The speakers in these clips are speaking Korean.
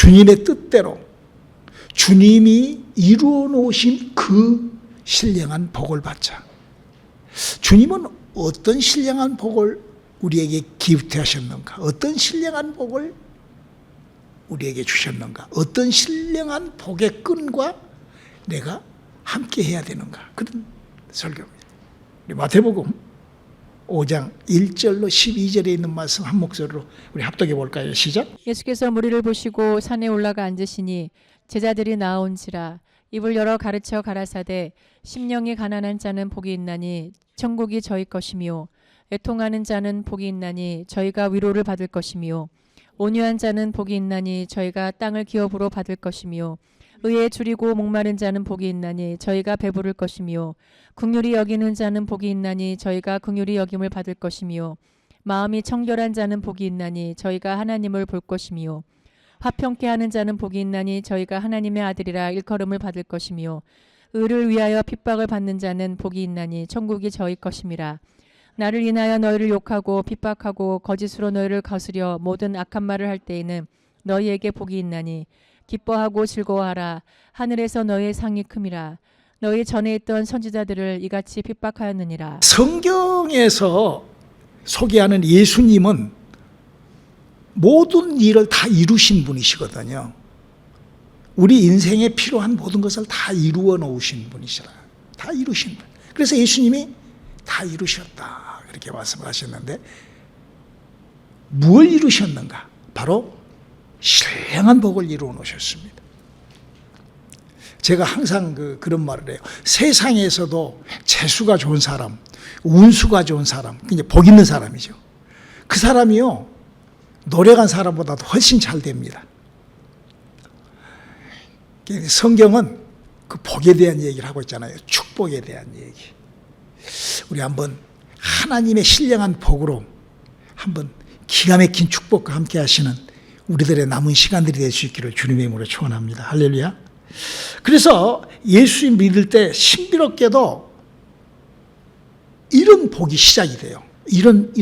주님의 뜻대로 주님이 이루어 놓으신 그 신령한 복을 받자. 주님은 어떤 신령한 복을 우리에게 기프트하셨는가? 어떤 신령한 복을 우리에게 주셨는가? 어떤 신령한 복의 끈과 내가 함께 해야 되는가? 그런 설교입니다. 우리 마태복음 5장 1절로 12절에 있는 말씀 한 목소리로 우리 합독해 볼까요? 시작. 예수께서 무리를 보시고 산에 올라가 앉으시니 제자들이 나온지라. 입을 열어 가르쳐 가라사대 심령이 가난한 자는 복이 있나니 천국이 저희 것이며 애통하는 자는 복이 있나니 저희가 위로를 받을 것이며 온유한 자는 복이 있나니 저희가 땅을 기업으로 받을 것이며 의에 줄이고 목마른 자는 복이 있나니 저희가 배부를 것이며 긍휼히 여기는 자는 복이 있나니 저희가 긍휼히 여김을 받을 것이며 마음이 청결한 자는 복이 있나니 저희가 하나님을 볼 것이며 화평케 하는 자는 복이 있나니 저희가 하나님의 아들이라 일컬음을 받을 것이며 의를 위하여 핍박을 받는 자는 복이 있나니 천국이 저희 것임이라. 나를 인하여 너희를 욕하고 핍박하고 거짓으로 너희를 거스려 모든 악한 말을 할 때에는 너희에게 복이 있나니 기뻐하고 즐거워하라. 하늘에서 너희의 상이 큼이라. 너희 전에 있던 선지자들을 이같이 핍박하였느니라. 성경에서 소개하는 예수님은 모든 일을 다 이루신 분이시거든요. 우리 인생에 필요한 모든 것을 다 이루어 놓으신 분이시라. 다 이루신 분. 그래서 예수님이 다 이루셨다 이렇게 말씀하셨는데 무엇을 이루셨는가? 바로 신령한 복을 이루어 놓으셨습니다. 제가 항상 그런 말을 해요. 세상에서도 재수가 좋은 사람, 운수가 좋은 사람, 이제 복 있는 사람이죠. 그 사람이요 노력한 사람보다도 훨씬 잘 됩니다. 성경은 그 복에 대한 얘기를 하고 있잖아요. 축복에 대한 얘기. 우리 한번 하나님의 신령한 복으로 한번 기가 막힌 축복과 함께 하시는 우리들의 남은 시간들이 될 수 있기를 주님의 이름으로 축원합니다. 할렐루야. 그래서 예수 믿을 때 신비롭게도 이런 복이 시작이 돼요. 이런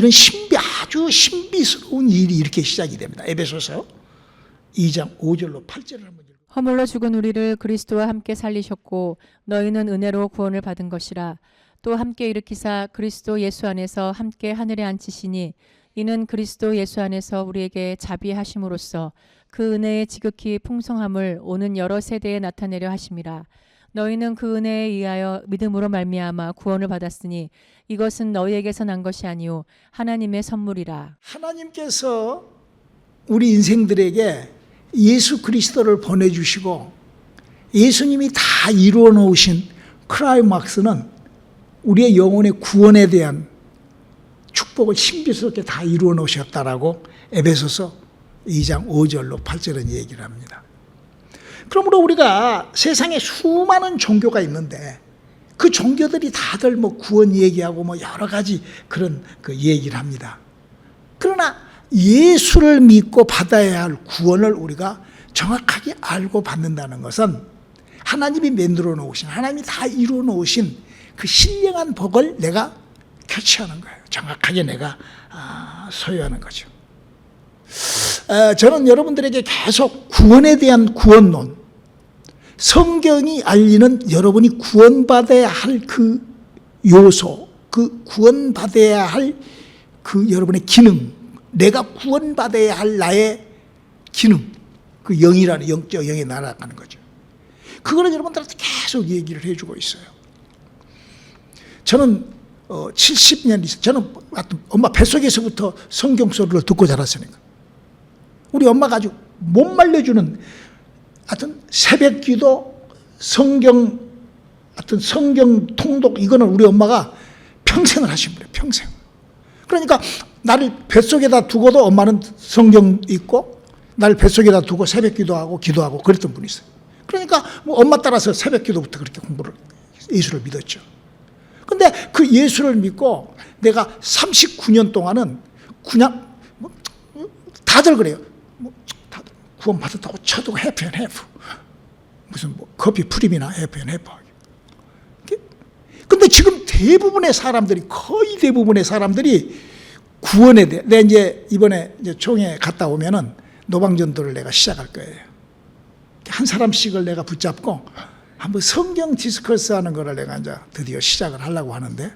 아주 신비스러운 일이 이렇게 시작이 됩니다. 에베소서 2장 5절로 8절을 한번 읽어요. 허물로 죽은 우리를 그리스도와 함께 살리셨고 너희는 은혜로 구원을 받은 것이라. 또 함께 일으키사 그리스도 예수 안에서 함께 하늘에 앉히시니 이는 그리스도 예수 안에서 우리에게 자비하심으로써 그 은혜의 지극히 풍성함을 오는 여러 세대에 나타내려 하심이라. 너희는 그 은혜에 의하여 믿음으로 말미암아 구원을 받았으니 이것은 너희에게서 난 것이 아니요 하나님의 선물이라. 하나님께서 우리 인생들에게 예수 그리스도를 보내주시고 예수님이 다 이루어 놓으신 클라이막스는 우리의 영혼의 구원에 대한 축복을 신비스럽게 다 이루어 놓으셨다라고 에베소서 2장 5절로 8절은 얘기를 합니다. 그러므로 우리가 세상에 수많은 종교가 있는데 그 종교들이 다들 뭐 구원 얘기하고 뭐 여러 가지 그런 얘기를 합니다. 그러나 예수를 믿고 받아야 할 구원을 우리가 정확하게 알고 받는다는 것은 하나님이 만들어 놓으신, 하나님이 다 이루어 놓으신 그 신령한 복을 내가 캐치하는 거예요. 정확하게 내가 소유하는 거죠. 저는 여러분들에게 계속 구원에 대한 구원론, 성경이 알리는 여러분이 구원받아야 할 그 요소, 그 구원받아야 할 그 여러분의 기능, 내가 구원받아야 할 나의 기능, 그 영이라는 영적 영에 날아가는 거죠. 그거를 여러분들한테 계속 얘기를 해주고 있어요. 저는 70년 이상, 저는 엄마 뱃속에서부터 성경 소리를 듣고 자랐으니까 우리 엄마가 아주 못 말려주는 하여튼 새벽 기도, 성경, 하여튼 성경 통독, 이거는 우리 엄마가 평생을 하신 분이에요. 평생. 그러니까 나를 뱃속에다 두고도 엄마는 성경 읽고 나를 뱃속에다 두고 새벽 기도하고 그랬던 분이 있어요. 그러니까 뭐 엄마 따라서 새벽 기도부터 그렇게 공부를, 예수를 믿었죠. 근데 그 예수를 믿고 내가 39년 동안은 그냥 다들 그래요. 다들 구원 받았다고 쳐도 해피 앤 해프. 무슨 뭐 커피 프림이나 해피 앤 해프. 근데 지금 대부분의 사람들이, 거의 대부분의 사람들이 구원에 대해, 내가 이제 이번에 이제 총회 갔다 오면은 노방전도를 내가 시작할 거예요. 한 사람씩을 내가 붙잡고 한번 성경 디스커스 하는 거를 내가 이제 드디어 시작을 하려고 하는데,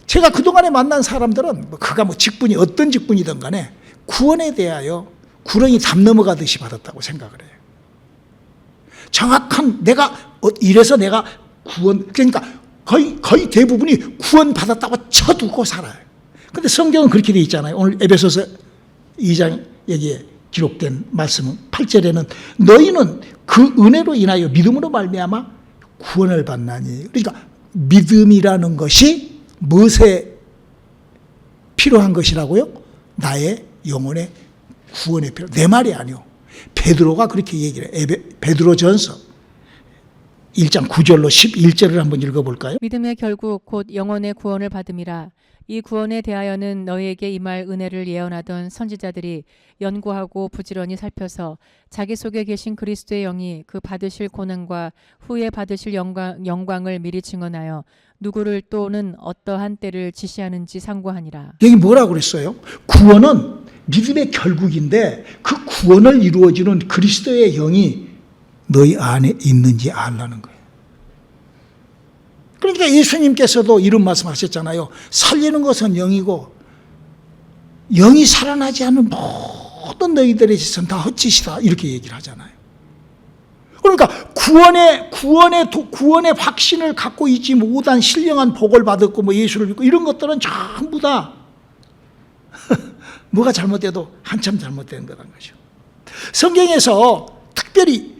제가 그동안에 만난 사람들은 그가 직분이 어떤 직분이든 간에 구원에 대하여 구렁이 담 넘어가듯이 받았다고 생각을 해요. 정확한 이래서 내가 구원, 그러니까 거의 대부분이 구원 받았다고 쳐두고 살아요. 근데 성경은 그렇게 돼 있잖아요. 오늘 에베소서 2장 여기에 기록된 말씀은 8절에는 너희는 그 은혜로 인하여 믿음으로 말미암아 구원을 받나니. 그러니까 믿음이라는 것이 무엇에 필요한 것이라고요? 나의 영혼의 구원에 필요. 내 말이 아니요. 베드로가 그렇게 얘기를 해요. 베드로전서 1장 9절로 11절을 한번 읽어볼까요? 믿음의 결국 곧 영혼의 구원을 받음이라. 이 구원에 대하여는 너희에게 임할 은혜를 예언하던 선지자들이 연구하고 부지런히 살펴서 자기 속에 계신 그리스도의 영이 그 받으실 고난과 후에 받으실 영광을 미리 증언하여 누구를 또는 어떠한 때를 지시하는지 상고하니라. 여기 뭐라고 그랬어요? 구원은 믿음의 결국인데 그 구원을 이루어주는 그리스도의 영이 너희 안에 있는지 알라는 거예요. 그러니까 예수님께서도 이런 말씀하셨잖아요. 살리는 것은 영이고 영이 살아나지 않는 모든 너희들의 짓은 다 헛짓이다, 이렇게 얘기를 하잖아요. 그러니까 구원의 확신을 갖고 있지 못한 신령한 복을 받았고 예수를 믿고 이런 것들은 전부 다 뭐가 잘못돼도 한참 잘못된 거란 거죠. 성경에서 특별히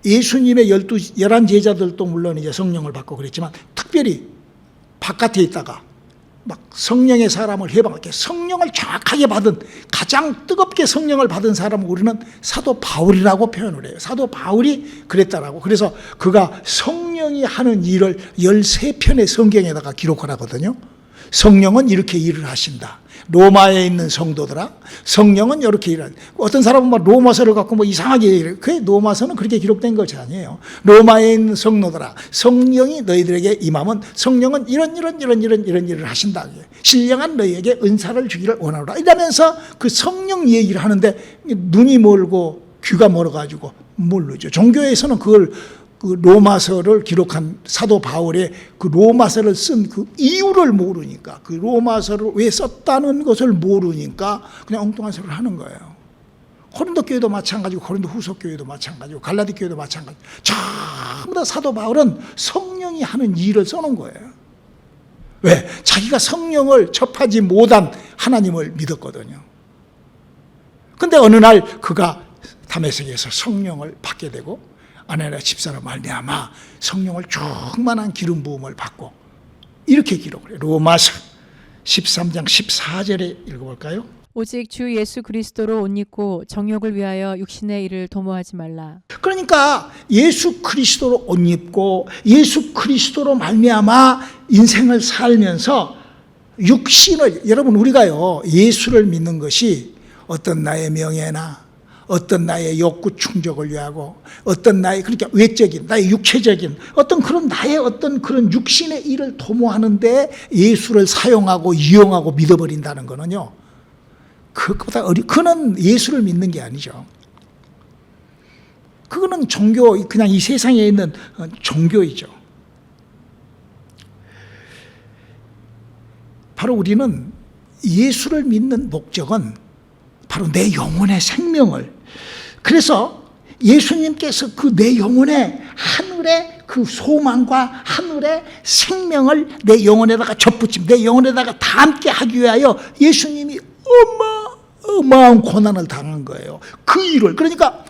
예수님의 11 제자들도 물론 이제 성령을 받고 그랬지만, 특별히 바깥에 있다가 막 성령의 사람을 해방하게 성령을 정확하게 받은, 가장 뜨겁게 성령을 받은 사람을 우리는 사도 바울이라고 표현을 해요. 사도 바울이 그랬다라고. 그래서 그가 성령이 하는 일을 13편의 성경에다가 기록을 하거든요. 성령은 이렇게 일을 하신다. 로마에 있는 성도들아, 성령은 이렇게 일을. 어떤 사람은 막 로마서를 갖고 이상하게 얘기해요. 그 로마서는 그렇게 기록된 것이 아니에요. 로마에 있는 성도들아, 성령이 너희들에게 임하면 성령은 이런 일을 하신다. 신령한 너희에게 은사를 주기를 원하노라. 이러면서 그 성령 얘기를 하는데 눈이 멀고 귀가 멀어가지고 모르죠. 종교에서는 그걸 그 로마서를 기록한 사도 바울의 그 로마서를 쓴 그 이유를 모르니까, 그 로마서를 왜 썼다는 것을 모르니까 그냥 엉뚱한 소리를 하는 거예요. 고린도 교회도 마찬가지고, 고린도 후서 교회도 마찬가지고, 갈라디 교회도 마찬가지고, 전부 다 사도 바울은 성령이 하는 일을 써놓은 거예요. 왜? 자기가 성령을 접하지 못한 하나님을 믿었거든요. 근데 어느 날 그가 다메섹에서 성령을 받게 되고, 아내라 집사로 말미암아 성령을 충만한 기름 부음을 받고, 이렇게 기록을 해요. 로마서 13장 14절에 읽어볼까요? 오직 주 예수 그리스도로 옷 입고 정욕을 위하여 육신의 일을 도모하지 말라. 그러니까 예수 그리스도로 옷 입고 예수 그리스도로 말미암아 인생을 살면서 육신을, 여러분 우리가요 예수를 믿는 것이 어떤 나의 명예나 어떤 나의 욕구 충족을 위하고 어떤 나의, 그러니까 외적인 나의 육체적인 어떤 그런 나의 어떤 그런 육신의 일을 도모하는데 예수를 사용하고 이용하고 믿어버린다는 거는요, 그것보다 그는 예수를 믿는 게 아니죠. 그거는 종교, 그냥 이 세상에 있는 종교이죠. 바로 우리는 예수를 믿는 목적은 바로 내 영혼의 생명을, 그래서 예수님께서 그 내 영혼의 하늘의 그 소망과 하늘의 생명을 내 영혼에다가 접붙임, 내 영혼에다가 담게 하기 위하여 예수님이 어마어마한 고난을 당한 거예요. 그 일을. 그러니까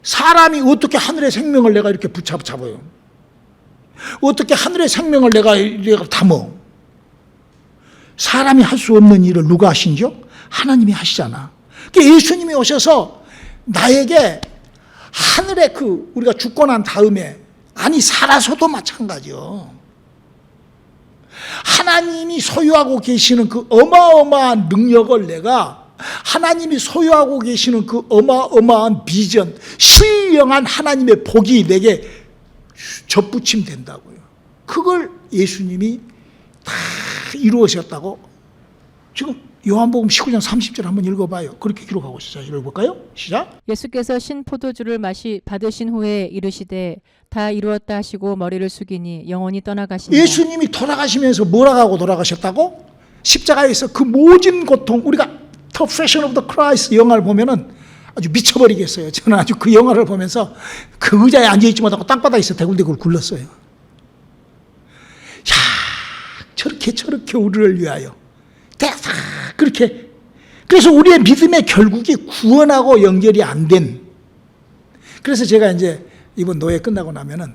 사람이 어떻게 하늘의 생명을 내가 이렇게 붙잡아요? 어떻게 하늘의 생명을 내가 담어? 사람이 할 수 없는 일을 누가 하신죠? 하나님이 하시잖아. 그러니까 예수님이 오셔서 나에게 하늘에 우리가 죽고 난 다음에, 아니 살아서도 마찬가지요. 하나님이 소유하고 계시는 그 어마어마한 능력을 내가, 하나님이 소유하고 계시는 그 어마어마한 비전, 신령한 하나님의 복이 내게 접붙임 된다고요. 그걸 예수님이 다 이루으셨다고 지금 요한복음 19장 30절 한번 읽어봐요. 그렇게 기록하고 있어요. 읽어볼까요? 시작. 예수께서 신 포도주를 받으신 후에 이르시되 다 이루었다 하시고 머리를 숙이니 영원히 떠나가시니라. 예수님이 돌아가시면서 뭐라고 하고 돌아가셨다고? 십자가에서 그 모진 고통, 우리가 The Passion of the Christ 영화를 보면은 아주 미쳐버리겠어요. 저는 아주 그 영화를 보면서 그 의자에 앉아있지 못하고 땅바닥에서 대굴대굴 굴렀어요. 야, 저렇게 우리를 위하여 그렇게. 그래서 우리의 믿음의 결국이 구원하고 연결이 안 된. 그래서 제가 이제 이번 노예 끝나고 나면은,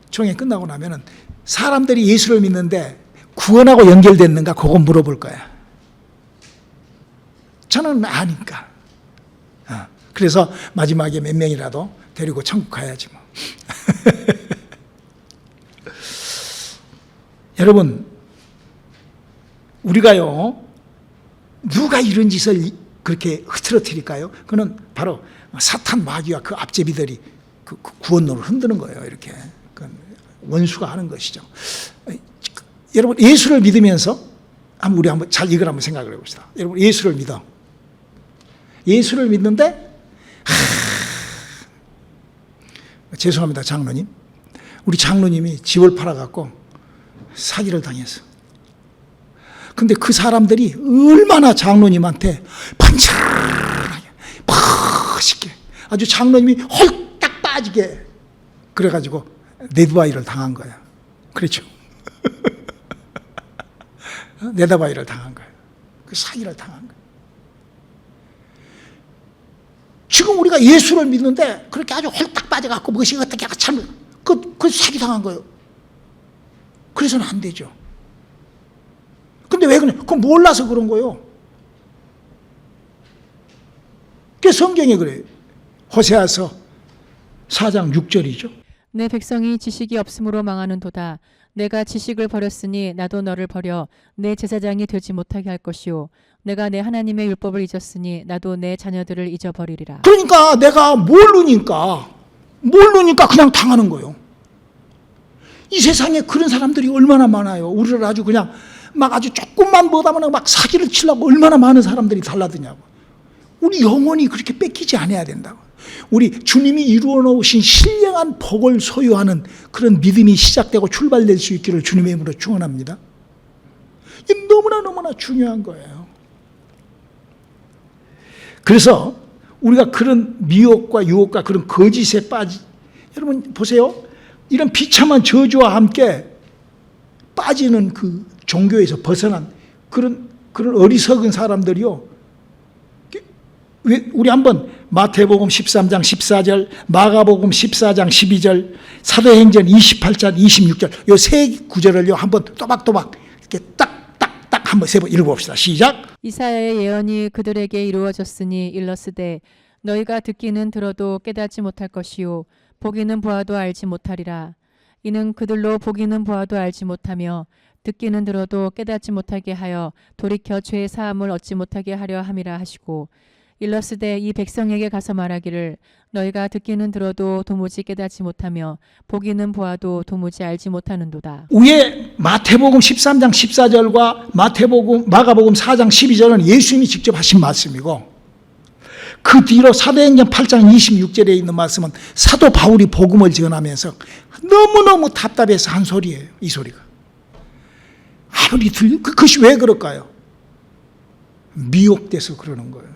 총회 끝나고 나면은 사람들이 예수를 믿는데 구원하고 연결됐는가 그거 물어볼 거야. 저는 아니까. 그래서 마지막에 몇 명이라도 데리고 천국 가야지 뭐. 여러분, 우리가요, 누가 이런 짓을 그렇게 흐트러뜨릴까요? 그는 바로 사탄 마귀와 그 앞제비들이 그 구원론을 흔드는 거예요. 이렇게 원수가 하는 것이죠. 여러분, 예수를 믿으면서 우리 한번 잘 이걸 한번 생각을 해봅시다. 여러분, 예수를 믿어. 예수를 믿는데 죄송합니다, 장로님. 우리 장로님이 집을 팔아갖고 사기를 당했어. 근데 그 사람들이 얼마나 장로님한테 반짝하게 멋있게 아주 장로님이 홀딱 빠지게 그래가지고 네드바이를 당한 거야. 그렇죠? 네드바이를 당한 거야. 그 사기를 당한 거야. 지금 우리가 예수를 믿는데 그렇게 아주 홀딱 빠져갖고 무엇이 어떻게 잘못 그 사기 당한 거예요. 그래서는 안 되죠. 근데 왜 그래? 그건 몰라서 그런 거예요. 그게 성경에 그래요. 호세아서 4장 6절이죠. 내 백성이 지식이 없음으로 망하는도다. 내가 지식을 버렸으니 나도 너를 버려 내 제사장이 되지 못하게 할 것이요. 내가 내 하나님의 율법을 잊었으니 나도 내 자녀들을 잊어버리리라. 그러니까 내가 모르니까 그냥 당하는 거예요. 이 세상에 그런 사람들이 얼마나 많아요. 우리를 아주 그냥 막 아주 조금만 못하면 막 사기를 치려고 얼마나 많은 사람들이 달라드냐고. 우리 영원히 그렇게 뺏기지 않아야 된다고. 우리 주님이 이루어 놓으신 신령한 복을 소유하는 그런 믿음이 시작되고 출발될 수 있기를 주님의 이름으로 축원합니다. 이게 너무나 중요한 거예요. 그래서 우리가 그런 미혹과 유혹과 그런 거짓에 여러분 보세요. 이런 비참한 저주와 함께 빠지는 그 종교에서 벗어난 그런 어리석은 사람들이요. 우리 한번 마태복음 13장 14절, 마가복음 14장 12절, 사도행전 28장 26절 요 세 구절을요 한번 또박또박 이렇게 딱딱딱 한번 세 번 읽어봅시다. 시작. 이사야의 예언이 그들에게 이루어졌으니 일러스되 너희가 듣기는 들어도 깨닫지 못할 것이요 보기는 보아도 알지 못하리라. 이는 그들로 보기는 보아도 알지 못하며 듣기는 들어도 깨닫지 못하게 하여 돌이켜 죄의 사함을 얻지 못하게 하려 함이라 하시고 일러스되 이 백성에게 가서 말하기를 너희가 듣기는 들어도 도무지 깨닫지 못하며 보기는 보아도 도무지 알지 못하는도다. 위에 마태복음 13장 14절과 마가복음 4장 12절은 예수님이 직접 하신 말씀이고 그 뒤로 사도행전 8장 26절에 있는 말씀은 사도 바울이 복음을 전하면서 너무너무 답답해서 한 소리예요. 이 소리가. 아무리 그것이 왜 그럴까요? 미혹돼서 그러는 거예요.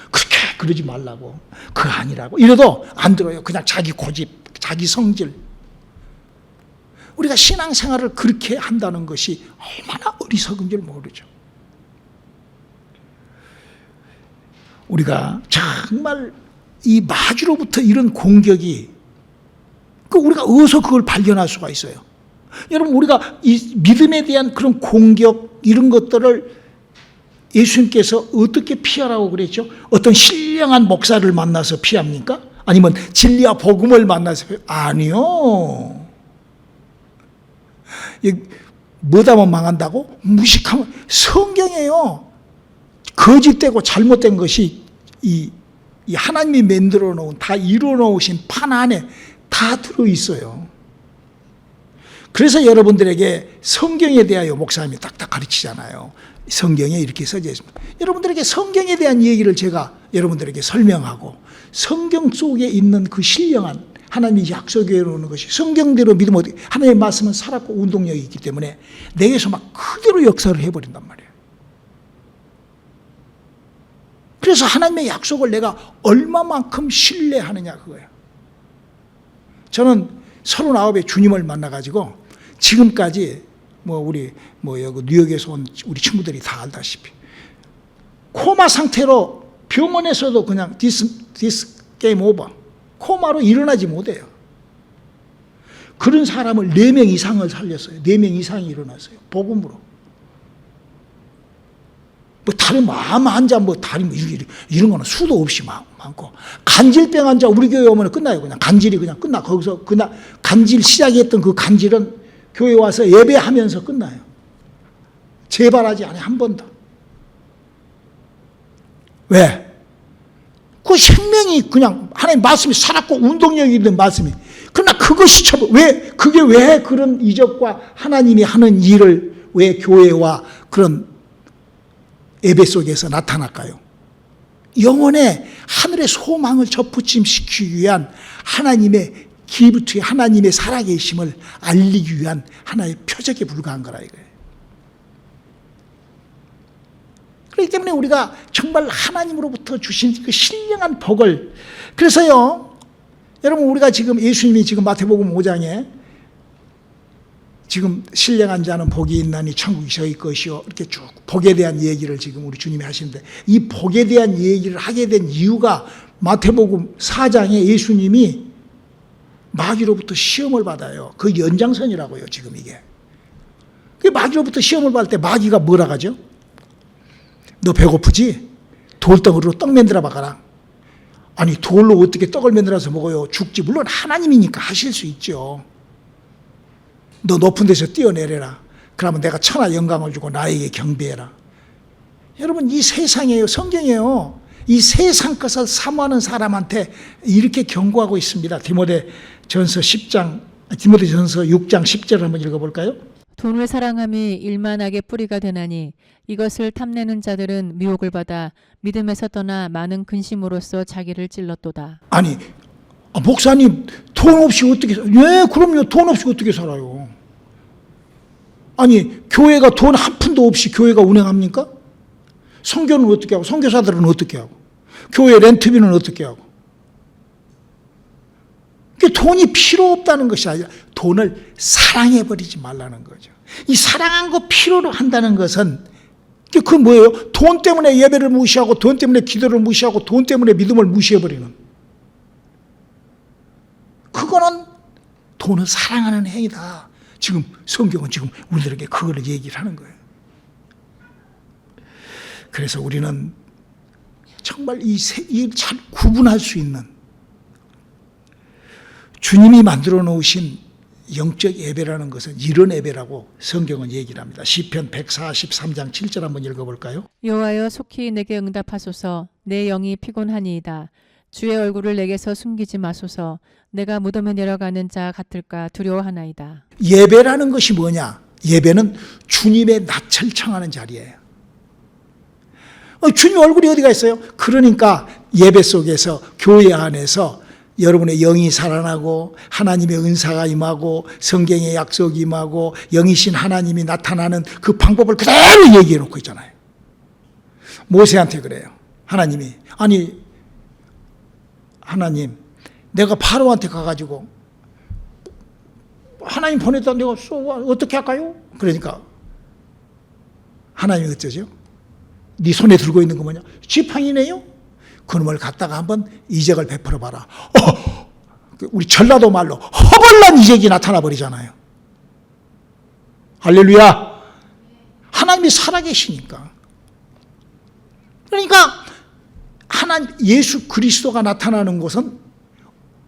그렇게 그러지 말라고, 그거 아니라고 이래도 안 들어요. 그냥 자기 고집, 자기 성질. 우리가 신앙생활을 그렇게 한다는 것이 얼마나 어리석은 줄 모르죠. 우리가 정말 이 마귀로부터 이런 공격이 우리가 어디서 그걸 발견할 수가 있어요. 여러분, 우리가 이 믿음에 대한 그런 공격 이런 것들을 예수님께서 어떻게 피하라고 그랬죠? 어떤 신령한 목사를 만나서 피합니까? 아니면 진리와 복음을 만나서 아니요. 뭐다만 망한다고? 무식하면 성경이에요. 거짓되고 잘못된 것이 이 하나님이 만들어 놓은 다 이루어 놓으신 판 안에 다 들어 있어요. 그래서 여러분들에게 성경에 대하여 목사님이 딱딱 가르치잖아요. 성경에 이렇게 써져 있습니다. 여러분들에게 성경에 대한 얘기를 제가 여러분들에게 설명하고 성경 속에 있는 그 신령한 하나님이 약속해 놓는 것이 성경대로 믿으면 어떻게 하나님의 말씀은 살았고 운동력이 있기 때문에 내게서 막 그대로 역사를 해버린단 말이에요. 그래서 하나님의 약속을 내가 얼마만큼 신뢰하느냐 그거예요. 저는 39에 주님을 만나가지고 지금까지 우리 여기 뉴욕에서 온 우리 친구들이 다 알다시피 코마 상태로 병원에서도 그냥 this game over 코마로 일어나지 못해요. 그런 사람을 4명 이상을 살렸어요. 4명 이상이 일어났어요. 복음으로. 다른 암 환자 다른 이런 거는 수도 없이 많고 간질병 환자 우리 교회 오면 끝나요. 그냥 간질이 그냥 끝나. 거기서 그냥 간질 시작했던 그 간질은 교회 와서 예배하면서 끝나요. 재발하지 않아요. 한 번도. 왜? 그 생명이 그냥 하나님 말씀이 살았고 운동력이 있는 말씀이. 그러나 그것이 그게 왜 그런 이적과 하나님이 하는 일을 왜 교회와 그런 예배 속에서 나타날까요? 영혼의 하늘의 소망을 접붙임시키기 위한 하나님의 기브트, 하나님의 살아계심을 알리기 위한 하나의 표적에 불과한 거라 이거예요. 그렇기 때문에 우리가 정말 하나님으로부터 주신 그 신령한 복을 그래서요 여러분 우리가 지금 예수님이 지금 마태복음 5장에 지금 신령한 자는 복이 있나니 천국이 저희 것이요 이렇게 쭉 복에 대한 얘기를 지금 우리 주님이 하시는데 이 복에 대한 얘기를 하게 된 이유가 마태복음 4장에 예수님이 마귀로부터 시험을 받아요. 그 연장선이라고요 지금 이게. 그 마귀로부터 시험을 받을 때 마귀가 뭐라 하죠? 너 배고프지? 돌덩어리로 떡 만들어 봐라. 아니 돌로 어떻게 떡을 만들어서 먹어요? 죽지. 물론 하나님이니까 하실 수 있죠. 너 높은 데서 뛰어내려라. 그러면 내가 천하 영광을 주고 나에게 경배해라. 여러분 이 세상이에요. 성경이에요. 이 세상 것을 사모하는 사람한테 이렇게 경고하고 있습니다. 디모데전서 6장 10절 한번 읽어볼까요? 돈을 사랑함이 일만하게 뿌리가 되나니 이것을 탐내는 자들은 미혹을 받아 믿음에서 떠나 많은 근심으로써 자기를 찔렀도다. 아니 목사님 돈 없이 어떻게 예 그럼요. 돈 없이 어떻게 살아요? 아니 교회가 돈 한 푼도 없이 교회가 운행합니까? 선교는 어떻게 하고 선교사들은 어떻게 하고 교회 렌트비는 어떻게 하고 돈이 필요 없다는 것이 아니라 돈을 사랑해버리지 말라는 거죠. 이 사랑한 거 필요로 한다는 것은 그 뭐예요? 돈 때문에 예배를 무시하고 돈 때문에 기도를 무시하고 돈 때문에 믿음을 무시해버리는 그거는 돈을 사랑하는 행위다. 지금 성경은 지금 우리들에게 그거를 얘기를 하는 거예요. 그래서 우리는 정말 잘 구분할 수 있는 주님이 만들어 놓으신 영적 예배라는 것은 이런 예배라고 성경은 얘기를 합니다. 시편 143장 7절 한번 읽어볼까요? 여호와여 속히 내게 응답하소서. 내 영이 피곤하니이다. 주의 얼굴을 내게서 숨기지 마소서. 내가 무덤에 내려가는 자 같을까 두려워하나이다. 예배라는 것이 뭐냐? 예배는 주님의 낯을 청하는 자리예요. 주님 얼굴이 어디가 있어요? 그러니까 예배 속에서 교회 안에서 여러분의 영이 살아나고 하나님의 은사가 임하고 성경의 약속이 임하고 영이신 하나님이 나타나는 그 방법을 그대로 얘기해 놓고 있잖아요. 모세한테 그래요. 하나님이 하나님 내가 바로한테 가가지고 하나님 보냈다 내가 어떻게 할까요? 그러니까 하나님이 어쩌죠? 네 손에 들고 있는 거 뭐냐? 지팡이네요? 그놈을 갖다가 한번 이적을 베풀어 봐라. 우리 전라도 말로 허벌난 이적이 나타나 버리잖아요. 할렐루야. 하나님이 살아계시니까. 그러니까 예수 그리스도가 나타나는 것은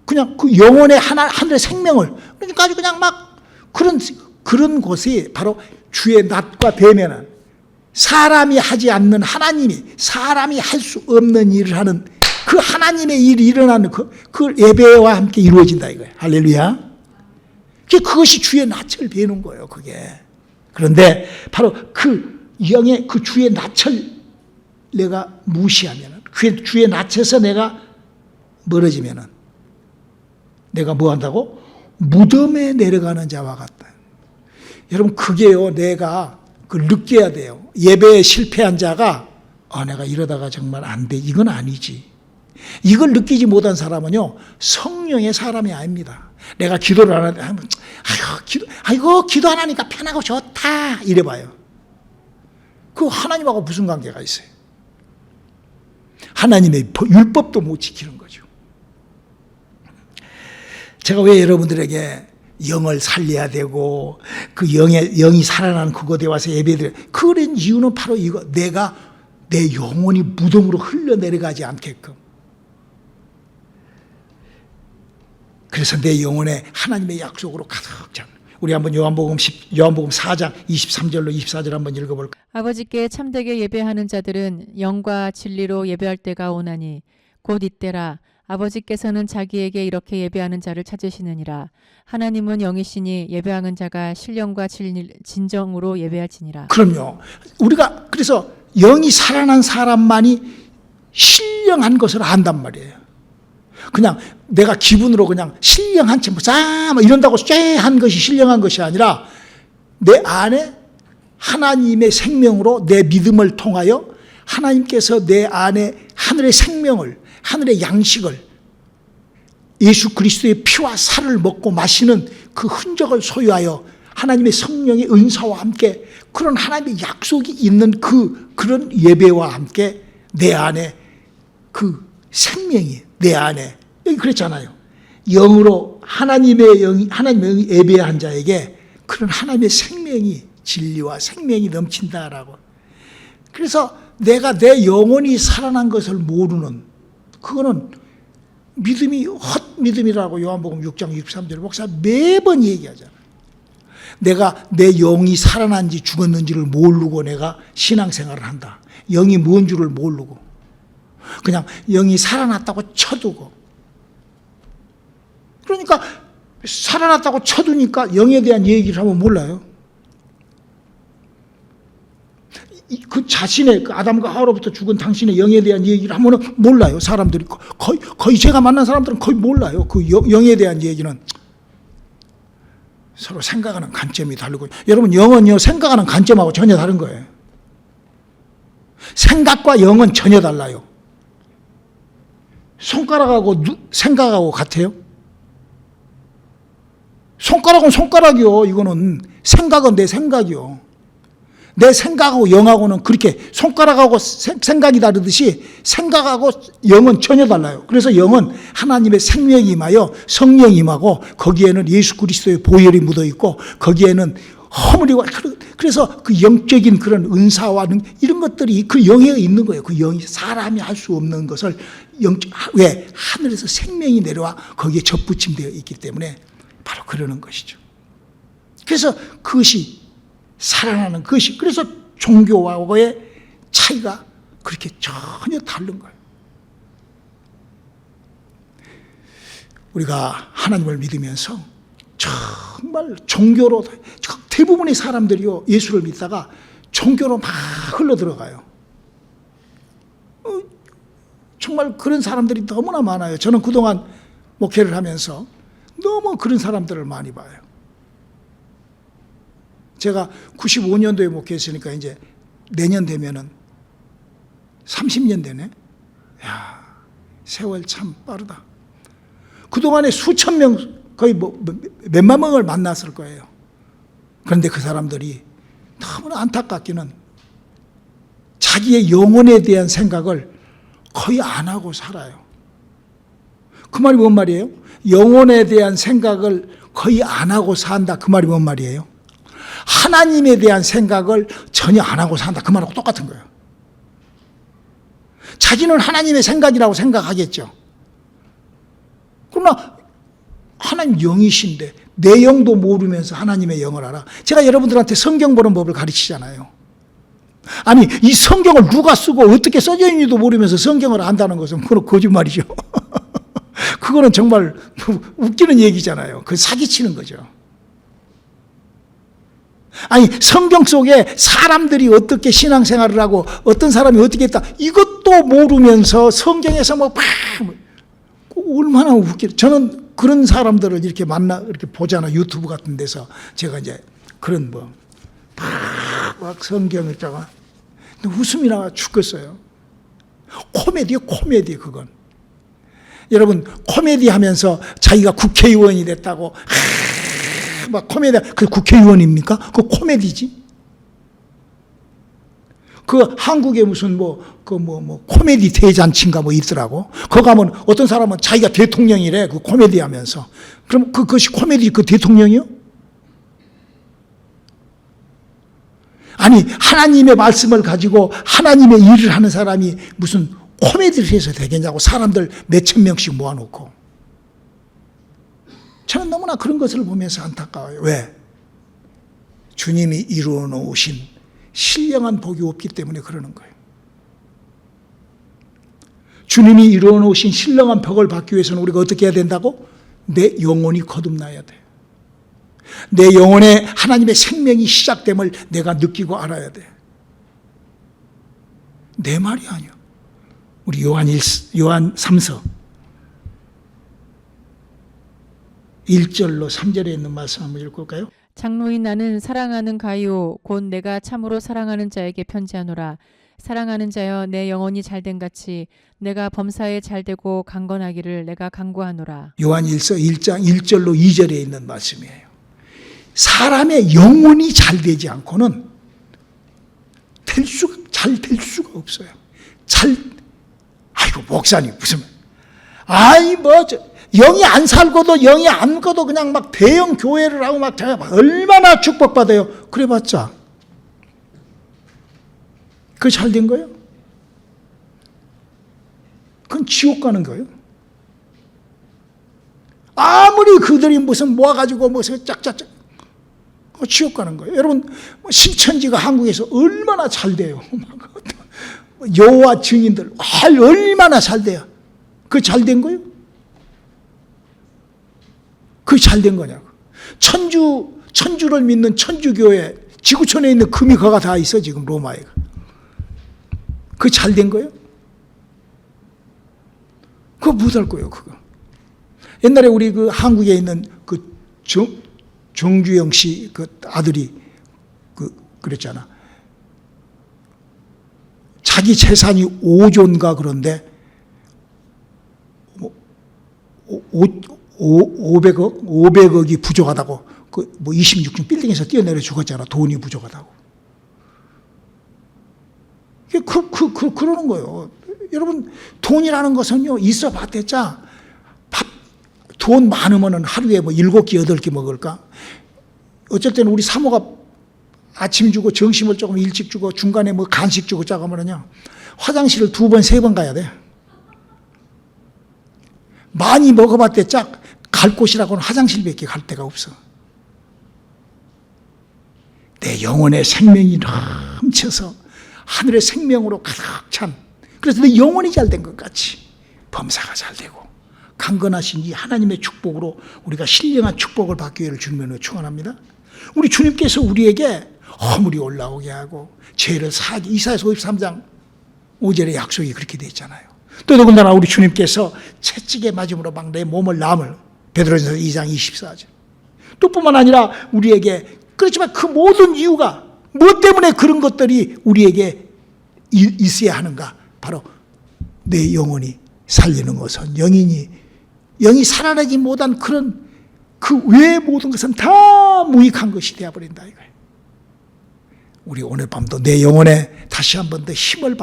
그냥 그 영혼의 하늘의 생명을 그러니까 아주 그냥 막 그런 것이 바로 주의 낫과 배면은 사람이 하지 않는 하나님이 사람이 할 수 없는 일을 하는 그 하나님의 일이 일어나는 그 예배와 함께 이루어진다 이거예요. 할렐루야. 그것이 주의 낯을 베는 거예요, 그게. 그런데 바로 그 영의 그 주의 낯을 내가 무시하면, 주의 낯에서 내가 멀어지면은 내가 뭐 한다고? 무덤에 내려가는 자와 같다. 여러분, 그게요, 내가 그걸 느껴야 돼요. 예배에 실패한 자가 내가 이러다가 정말 안 돼. 이건 아니지. 이걸 느끼지 못한 사람은요, 성령의 사람이 아닙니다. 내가 기도를 안 하면, 기도 안 하니까 편하고 좋다. 이래봐요. 그 하나님하고 무슨 관계가 있어요? 하나님의 율법도 못 지키는 거죠. 제가 왜 여러분들에게 영을 살려야 되고, 그 영이 살아나는 그곳에 와서 예배드려, 그런 이유는 바로 이거, 내가 내 영혼이 무덤으로 흘러내려가지 않게끔. 그래서 내 영혼에 하나님의 약속으로 가득 찬. 우리 한번 요한복음 4장 23절로 24절 한번 읽어볼까요? 아버지께 참되게 예배하는 자들은 영과 진리로 예배할 때가 오나니 곧 이때라. 아버지께서는 자기에게 이렇게 예배하는 자를 찾으시느니라. 하나님은 영이시니 예배하는 자가 신령과 진정으로 예배할지니라. 그럼요. 우리가 그래서 영이 살아난 사람만이 신령한 것을 안단 말이에요. 그냥 내가 기분으로 그냥 신령한 채 뭐 이런다고 쎄한 것이 신령한 것이 아니라, 내 안에 하나님의 생명으로 내 믿음을 통하여 하나님께서 내 안에 하늘의 생명을, 하늘의 양식을, 예수 그리스도의 피와 살을 먹고 마시는 그 흔적을 소유하여 하나님의 성령의 은사와 함께 그런 하나님의 약속이 있는 그런 예배와 함께 내 안에 그 생명이, 내 안에, 여기 그랬잖아요. 영으로 하나님의 영이 예배한 자에게 그런 하나님의 생명이, 진리와 생명이 넘친다라고. 그래서 내가 내 영혼이 살아난 것을 모르는, 그거는 믿음이 헛믿음이라고 요한복음 6장 63절 목사 매번 얘기하잖아요. 내가 내 영이 살아난지 죽었는지를 모르고 내가 신앙생활을 한다. 영이 뭔 줄을 모르고 그냥 영이 살아났다고 쳐두고, 그러니까 살아났다고 쳐두니까 영에 대한 얘기를 하면 몰라요. 그 자신의 그 아담과 하와로부터 죽은 당신의 영에 대한 얘기를 하면 몰라요. 사람들이 거의 제가 만난 사람들은 거의 몰라요. 그 영에 대한 얘기는 서로 생각하는 관점이 다르고, 여러분 영은요 생각하는 관점하고 전혀 다른 거예요. 생각과 영은 전혀 달라요. 손가락하고 생각하고 같아요? 손가락은 손가락이요. 이거는 생각은 내 생각이요. 내 생각하고 영하고는 그렇게 손가락하고 생각이 다르듯이 생각하고 영은 전혀 달라요. 그래서 영은 하나님의 생명이 임하여 성령이 임하고 거기에는 예수 그리스도의 보혈이 묻어 있고 거기에는 허물이와, 그래서 그 영적인 그런 은사와 이런 것들이 그 영에 있는 거예요. 그 영이 사람이 할 수 없는 것을 왜? 하늘에서 생명이 내려와 거기에 접붙임되어 있기 때문에 바로 그러는 것이죠. 그래서 그것이 살아나는 것이, 그래서 종교와의 차이가 그렇게 전혀 다른 거예요. 우리가 하나님을 믿으면서 정말 종교로, 대부분의 사람들이요 예수를 믿다가 종교로 막 흘러 들어가요. 정말 그런 사람들이 너무나 많아요. 저는 그동안 목회를 하면서 너무 그런 사람들을 많이 봐요. 제가 95년도에 목회했으니까 이제 내년 되면은 30년 되네. 야, 세월 참 빠르다. 그동안에 수천 명, 거의 몇만 명을 만났을 거예요. 그런데 그 사람들이 너무나 안타깝기는 자기의 영혼에 대한 생각을 거의 안 하고 살아요. 그 말이 뭔 말이에요? 영혼에 대한 생각을 거의 안 하고 산다. 그 말이 뭔 말이에요? 하나님에 대한 생각을 전혀 안 하고 산다. 그 말하고 똑같은 거예요. 자기는 하나님의 생각이라고 생각하겠죠. 그러나 하나님 영이신데 내 영도 모르면서 하나님의 영을 알아. 제가 여러분들한테 성경 보는 법을 가르치잖아요. 아니, 이 성경을 누가 쓰고 어떻게 써져 있는지도 모르면서 성경을 안다는 것은 그건 거짓말이죠. 그거는 정말 웃기는 얘기잖아요. 그 사기치는 거죠. 아니 성경 속에 사람들이 어떻게 신앙생활을 하고 어떤 사람이 어떻게 했다 이것도 모르면서 성경에서 뭐 얼마나 웃겨. 저는 그런 사람들을 이렇게 이렇게 보잖아. 유튜브 같은 데서 제가 이제 그런 막 성경 있다가 웃음이 나와 죽겠어요. 코미디 그건. 여러분 코미디 하면서 자기가 국회의원이 됐다고 막 코미디, 그 국회의원입니까? 그 코미디지. 그 한국에 무슨 코미디 대잔치인가 있더라고. 거기 가면 어떤 사람은 자기가 대통령이래. 그 코미디 하면서. 그럼 그것이 코미디 그 대통령이요? 아니, 하나님의 말씀을 가지고 하나님의 일을 하는 사람이 무슨 코미디를 해서 되겠냐고. 사람들 몇천 명씩 모아놓고. 저는 너무나 그런 것을 보면서 안타까워요. 왜? 주님이 이루어 놓으신 신령한 복이 없기 때문에 그러는 거예요. 주님이 이루어 놓으신 신령한 복을 받기 위해서는 우리가 어떻게 해야 된다고? 내 영혼이 거듭나야 돼. 내 영혼에 하나님의 생명이 시작됨을 내가 느끼고 알아야 돼. 내 말이 아니야. 우리 요한 3서 1절로 3절에 있는 말씀 한번 읽을까요? 장로인 나는 사랑하는 가이오 곧 내가 참으로 사랑하는 자에게 편지하노라. 사랑하는 자여 내 영혼이 잘된 같이 내가 범사에 잘되고 강건하기를 내가 간구하노라. 요한일서 1장 1절로 2절에 있는 말씀이에요. 사람의 영혼이 잘되지 않고는 잘 될 수가 없어요. 아이고 목사님 무슨 영이 안 살고도 영이 안 거도 그냥 막 대형 교회를 하고 막 제가 얼마나 축복받아요. 그래봤자 그게 잘 된 거예요? 그건 지옥 가는 거예요. 아무리 그들이 무슨 모아가지고 무슨 짝짝짝 지옥 가는 거예요. 여러분 신천지가 한국에서 얼마나 잘 돼요. 여호와 증인들 얼마나 잘 돼요. 그게 잘 된 거예요? 그게 잘 된 거냐고. 천주를 믿는 천주교회 지구촌에 있는 금이 거가 다 있어 지금 로마에. 그게 잘 된 거예요? 그거 못할 거예요. 그거. 옛날에 우리 그 한국에 있는 그 정주영 씨 그 아들이 그랬잖아. 자기 재산이 5조인가 그런데 500억이 부족하다고 26층 빌딩에서 뛰어내려 죽었잖아. 돈이 부족하다고. 그러는 거예요. 여러분 돈이라는 것은요 있어 봤댔자 돈 많으면은 하루에 7끼 8끼 먹을까? 어쩔 때는 우리 사모가 아침 주고 점심을 조금 일찍 주고 중간에 간식 주고 짜가면은요 화장실을 2번 3번 가야 돼. 많이 먹어봤댔자 갈 곳이라고는 화장실밖에 갈 데가 없어. 내 영혼의 생명이 넘쳐서 하늘의 생명으로 가득 찬, 그래서 내 영혼이 잘된 것 같이 범사가 잘되고 강건하신 이 하나님의 축복으로 우리가 신령한 축복을 받기 위해 주님을 축원합니다. 우리 주님께서 우리에게 허물이 올라오게 하고 죄를 사하게, 이사야서 53장 5절의 약속이 그렇게 되어 있잖아요. 또 더군다나 우리 주님께서 채찍에 맞음으로 막 내 몸을 남을, 베드로전서 2장 24절. 또 뿐만 아니라 우리에게, 그렇지만 그 모든 이유가 무엇 때문에 그런 것들이 우리에게 있어야 하는가? 바로 내 영혼이 살리는 것은 영이 살아나지 못한 그런 그 외의 모든 것은 다 무익한 것이 되어버린다 이거예요. 우리 오늘 밤도 내 영혼에 다시 한 번 더 힘을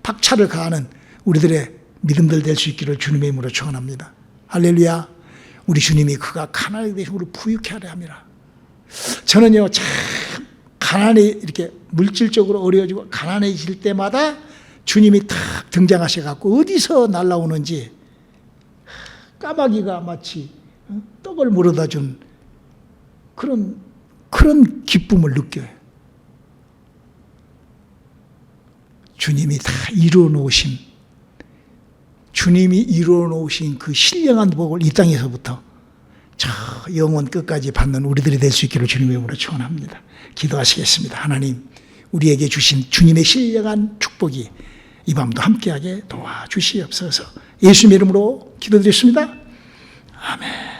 박차를 가하는 우리들의 믿음들 될 수 있기를 주님의 이름으로 축원합니다. 할렐루야. 우리 주님이 그가 가난하게 되시고 우리를 부유케 하려 함이라. 저는요 참 가난에 이렇게 물질적으로 어려워지고 가난해질 때마다 주님이 탁 등장하셔갖고 어디서 날라오는지 까마귀가 마치 떡을 물어다 준 그런 기쁨을 느껴요. 주님이 다 이루어 놓으신 그 신령한 복을 이 땅에서부터 저 영원 끝까지 받는 우리들이 될 수 있기를 주님의 이름으로 축원합니다. 기도하시겠습니다. 하나님, 우리에게 주신 주님의 신령한 축복이 이 밤도 함께하게 도와주시옵소서. 예수님의 이름으로 기도드렸습니다. 아멘.